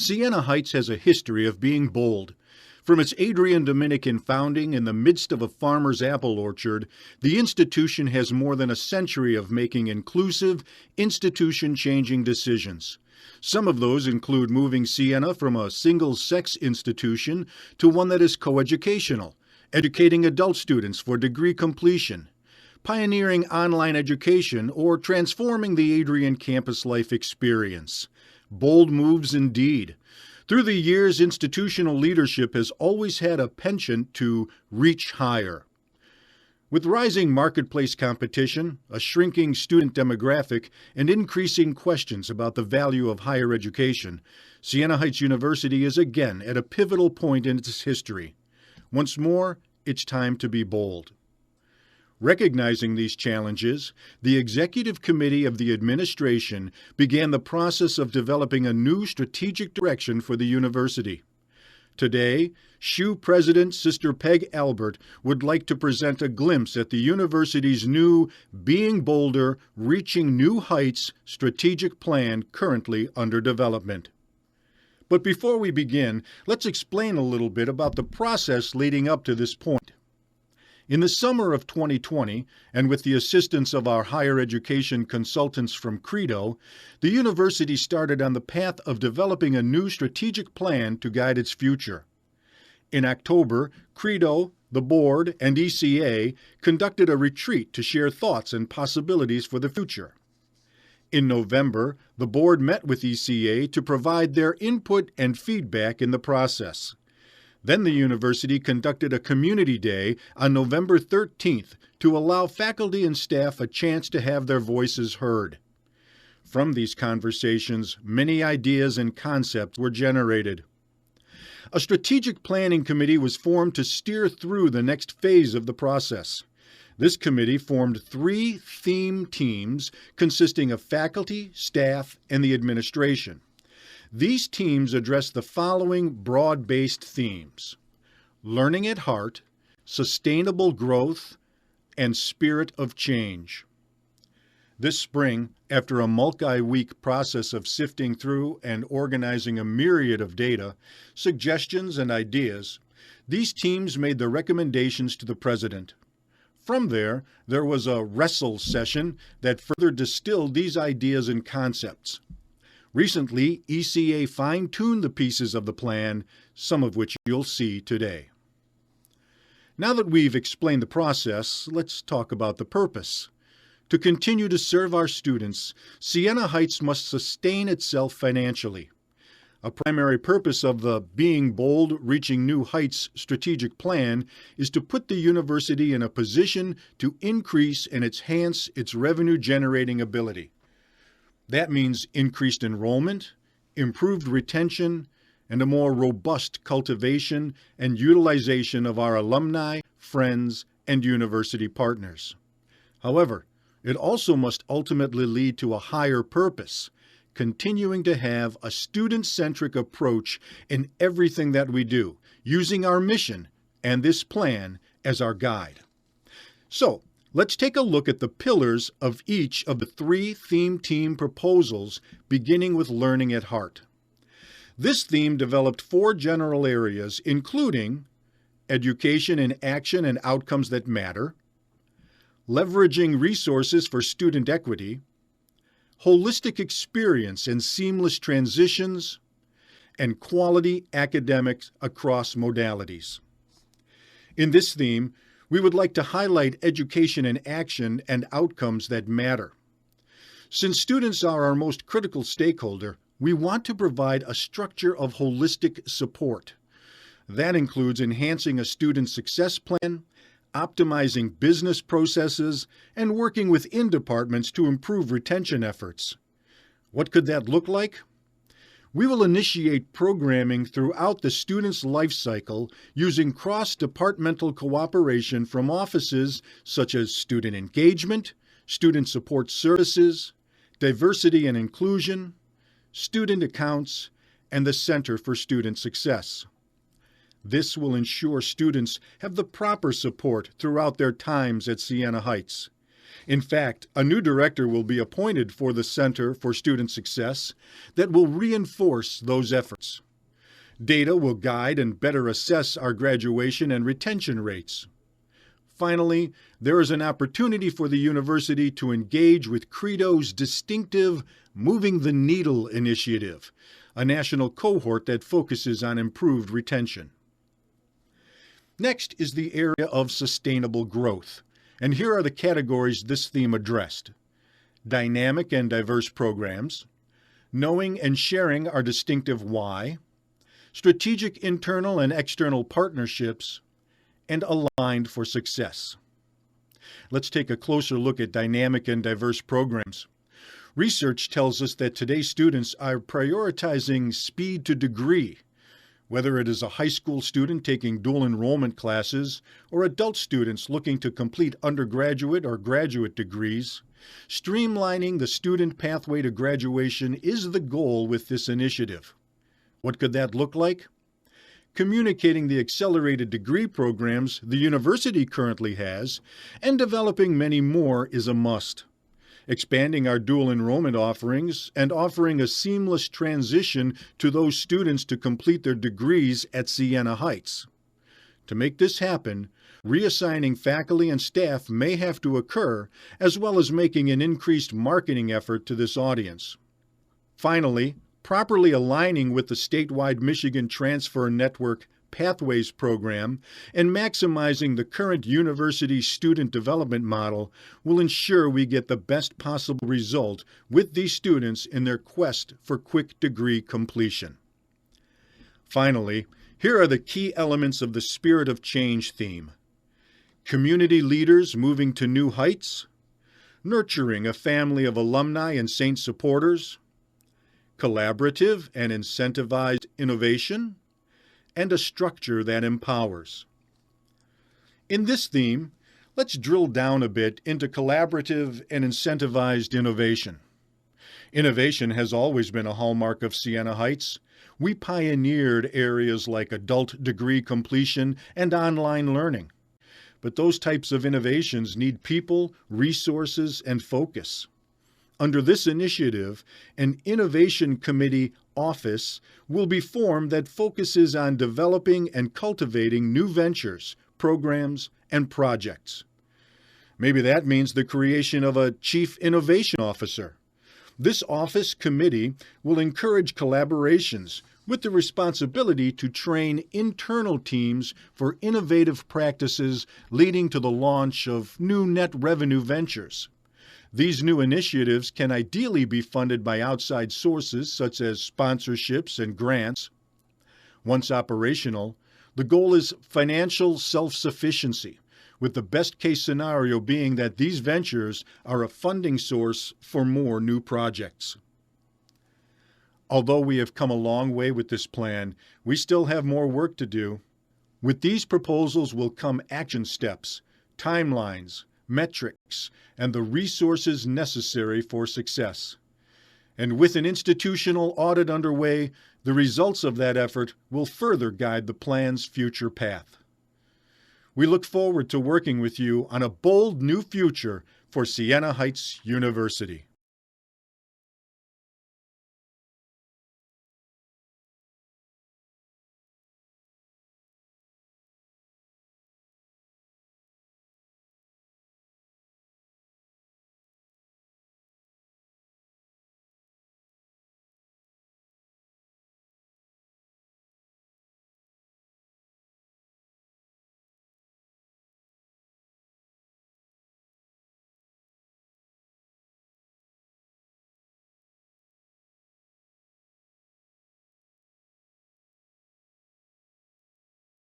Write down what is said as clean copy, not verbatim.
Siena Heights has a history of being bold. From its Adrian Dominican founding in the midst of a farmer's apple orchard, the institution has more than a century of making inclusive, institution-changing decisions. Some of those include moving Siena from a single-sex institution to one that is coeducational, educating adult students for degree completion, pioneering online education, or transforming the Adrian campus life experience. Bold moves indeed. Through the years, institutional leadership has always had a penchant to reach higher. With rising marketplace competition, a shrinking student demographic, and increasing questions about the value of higher education, Siena Heights University is again at a pivotal point in its history. Once more, it's time to be bold. Recognizing these challenges, the Executive Committee of the Administration began the process of developing a new strategic direction for the university. Today, SHU President Sister Peg Albert would like to present a glimpse at the university's new Being Bolder, Reaching New Heights strategic plan currently under development. But before we begin, let's explain a little bit about the process leading up to this point. In the summer of 2020, and with the assistance of our higher education consultants from Credo, the university started on the path of developing a new strategic plan to guide its future. In October, Credo, the board, and ECA conducted a retreat to share thoughts and possibilities for the future. In November, the board met with ECA to provide their input and feedback in the process. Then the university conducted a community day on November 13th to allow faculty and staff a chance to have their voices heard. From these conversations, many ideas and concepts were generated. A strategic planning committee was formed to steer through the next phase of the process. This committee formed 3 theme teams consisting of faculty, staff, and the administration. These teams address the following broad-based themes: learning at heart, sustainable growth, and spirit of change. This spring, after a multi-week process of sifting through and organizing a myriad of data, suggestions, and ideas, these teams made the recommendations to the president. From there was a wrestle session that further distilled these ideas and concepts. Recently, ECA fine-tuned the pieces of the plan, some of which you'll see today. Now that we've explained the process, let's talk about the purpose. To continue to serve our students, Siena Heights must sustain itself financially. A primary purpose of the Being Bold, Reaching New Heights strategic plan is to put the university in a position to increase and enhance its revenue-generating ability. That means increased enrollment, improved retention, and a more robust cultivation and utilization of our alumni, friends, and university partners. However, it also must ultimately lead to a higher purpose, continuing to have a student-centric approach in everything that we do, using our mission and this plan as our guide. So, let's take a look at the pillars of each of the 3 theme team proposals, beginning with learning at heart. This theme developed 4 general areas, including education in action and outcomes that matter, leveraging resources for student equity, holistic experience and seamless transitions, and quality academics across modalities. In this theme, we would like to highlight education in action and outcomes that matter. Since students are our most critical stakeholder, we want to provide a structure of holistic support. That includes enhancing a student success plan, optimizing business processes, and working within departments to improve retention efforts. What could that look like? We will initiate programming throughout the student's life cycle using cross-departmental cooperation from offices such as student engagement, student support services, diversity and inclusion, student accounts, and the Center for Student Success. This will ensure students have the proper support throughout their times at Siena Heights. In fact, a new director will be appointed for the Center for Student Success that will reinforce those efforts. Data will guide and better assess our graduation and retention rates. Finally, there is an opportunity for the university to engage with Credo's distinctive Moving the Needle initiative, a national cohort that focuses on improved retention. Next is the area of sustainable growth, and here are the categories this theme addressed: dynamic and diverse programs, knowing and sharing our distinctive why, strategic internal and external partnerships, and aligned for success. Let's take a closer look at dynamic and diverse programs. Research tells us that today's students are prioritizing speed to degree, whether it is a high school student taking dual enrollment classes or adult students looking to complete undergraduate or graduate degrees. Streamlining the student pathway to graduation is the goal with this initiative. What could that look like? Communicating the accelerated degree programs the university currently has, and developing many more is a must. Expanding our dual enrollment offerings and offering a seamless transition to those students to complete their degrees at Siena Heights. To make this happen, reassigning faculty and staff may have to occur, as well as making an increased marketing effort to this audience. Finally, properly aligning with the statewide Michigan Transfer Network Pathways program and maximizing the current university student development model will ensure we get the best possible result with these students in their quest for quick degree completion. Finally, here are the key elements of the Spirit of Change theme: community leaders moving to new heights, nurturing a family of alumni and Saint supporters, collaborative and incentivized innovation, and a structure that empowers. In this theme, let's drill down a bit into collaborative and incentivized innovation. Innovation has always been a hallmark of Siena Heights. We pioneered areas like adult degree completion and online learning. But those types of innovations need people, resources, and focus. Under this initiative, an Innovation Committee office will be formed that focuses on developing and cultivating new ventures, programs, and projects. Maybe that means the creation of a Chief Innovation Officer. This office committee will encourage collaborations with the responsibility to train internal teams for innovative practices leading to the launch of new net revenue ventures. These new initiatives can ideally be funded by outside sources such as sponsorships and grants. Once operational, the goal is financial self-sufficiency, with the best-case scenario being that these ventures are a funding source for more new projects. Although we have come a long way with this plan, we still have more work to do. With these proposals will come action steps, timelines, metrics, and the resources necessary for success. And with an institutional audit underway, the results of that effort will further guide the plan's future path. We look forward to working with you on a bold new future for Siena Heights University.